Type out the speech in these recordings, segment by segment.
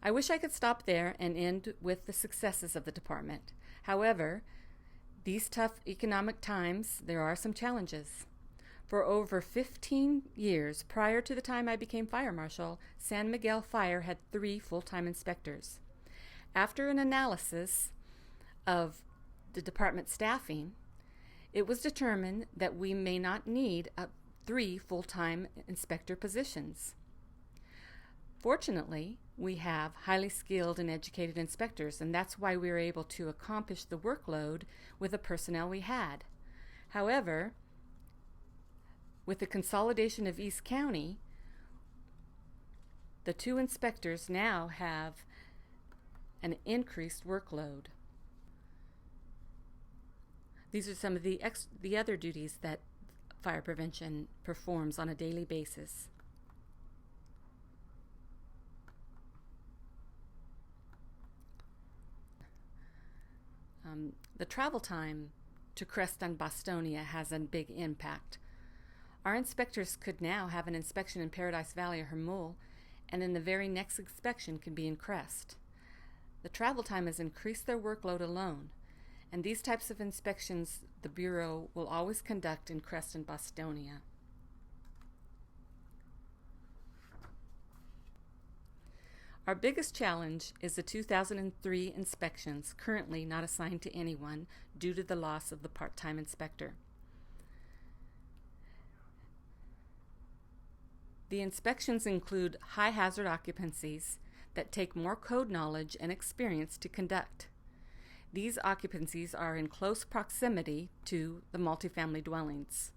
I wish I could stop there and end with the successes of the department. However, these tough economic times, there are some challenges. For over 15 years prior to the time I became fire marshal, San Miguel Fire had 3 full-time inspectors. After an analysis of the department staffing, it was determined that we may not need 3 full-time inspector positions. Fortunately, we have highly skilled and educated inspectors, and that's why we were able to accomplish the workload with the personnel we had. However, with the consolidation of East County, the 2 inspectors now have an increased workload. These are some of the other duties that fire prevention performs on a daily basis. The travel time to Crest and Bostonia has a big impact. Our inspectors could now have an inspection in Paradise Valley or Hermul, and then the very next inspection could be in Crest. The travel time has increased their workload alone, and these types of inspections the Bureau will always conduct in Crest and Bostonia. Our biggest challenge is the 2003 inspections, currently not assigned to anyone due to the loss of the part-time inspector. The inspections include high hazard occupancies that take more code knowledge and experience to conduct. These occupancies are in close proximity to the multifamily dwellings.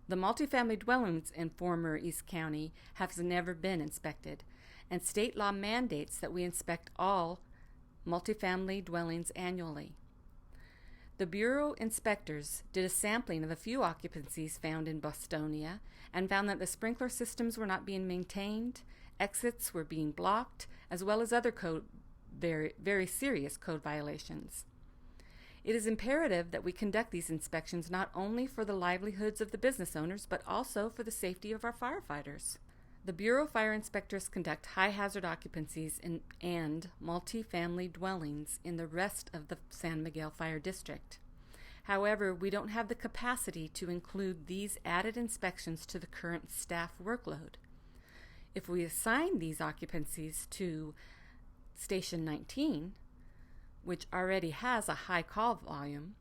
The multifamily dwellings in former East County have never been inspected, and state law mandates that we inspect all multifamily dwellings annually. The Bureau inspectors did a sampling of a few occupancies found in Bostonia and found that the sprinkler systems were not being maintained, exits were being blocked, as well as other very serious code violations. It is imperative that we conduct these inspections not only for the livelihoods of the business owners, but also for the safety of our firefighters. The Bureau fire inspectors conduct high-hazard occupancies and multi-family dwellings in the rest of the San Miguel Fire District. However, we don't have the capacity to include these added inspections to the current staff workload. If we assign these occupancies to Station 19, which already has a high call volume,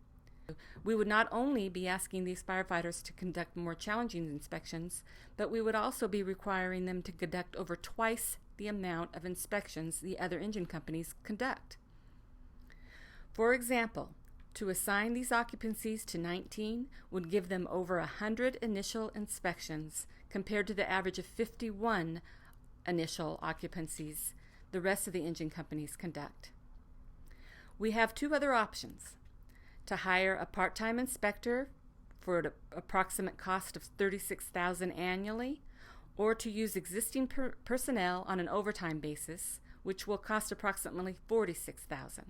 we would not only be asking these firefighters to conduct more challenging inspections, but we would also be requiring them to conduct over twice the amount of inspections the other engine companies conduct. For example, to assign these occupancies to 19 would give them over 100 initial inspections compared to the average of 51 initial occupancies the rest of the engine companies conduct. We have 2 other options: to hire a part-time inspector for an approximate cost of $36,000 annually, or to use existing personnel on an overtime basis, which will cost approximately $46,000.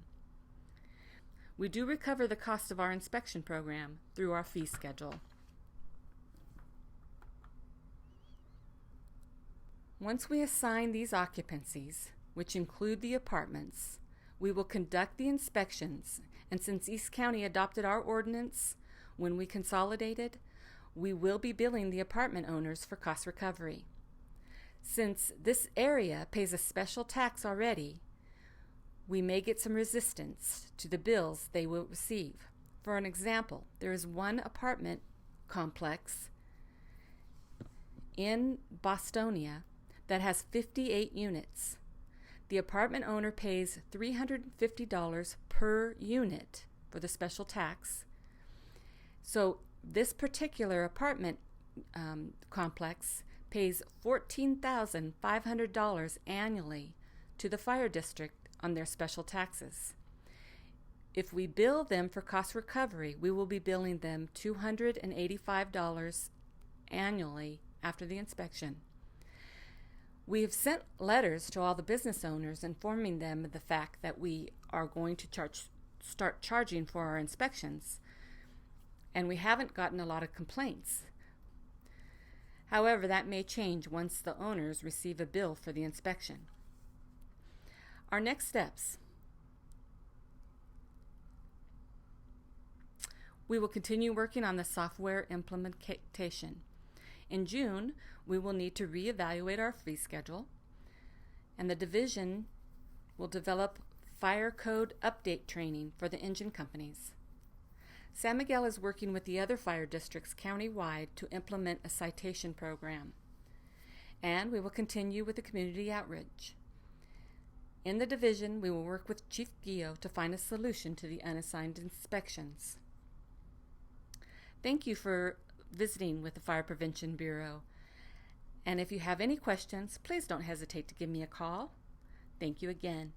We do recover the cost of our inspection program through our fee schedule. Once we assign these occupancies, which include the apartments, we will conduct the inspections, and since East County adopted our ordinance when we consolidated, we will be billing the apartment owners for cost recovery. Since this area pays a special tax already, we may get some resistance to the bills they will receive. For an example, there is one apartment complex in Bostonia that has 58 units. The apartment owner pays $350 per unit for the special tax. So this particular apartment complex pays $14,500 annually to the fire district on their special taxes. If we bill them for cost recovery, we will be billing them $285 annually after the inspection. We have sent letters to all the business owners informing them of the fact that we are going to start charging for our inspections, and we haven't gotten a lot of complaints. However, that may change once the owners receive a bill for the inspection. Our next steps. We will continue working on the software implementation. In June, we will need to reevaluate our fee schedule, and the division will develop fire code update training for the engine companies. San Miguel is working with the other fire districts countywide to implement a citation program, and we will continue with the community outreach. In the division, we will work with Chief Gio to find a solution to the unassigned inspections. Thank you for visiting with the Fire Prevention Bureau. And if you have any questions, please don't hesitate to give me a call. Thank you again.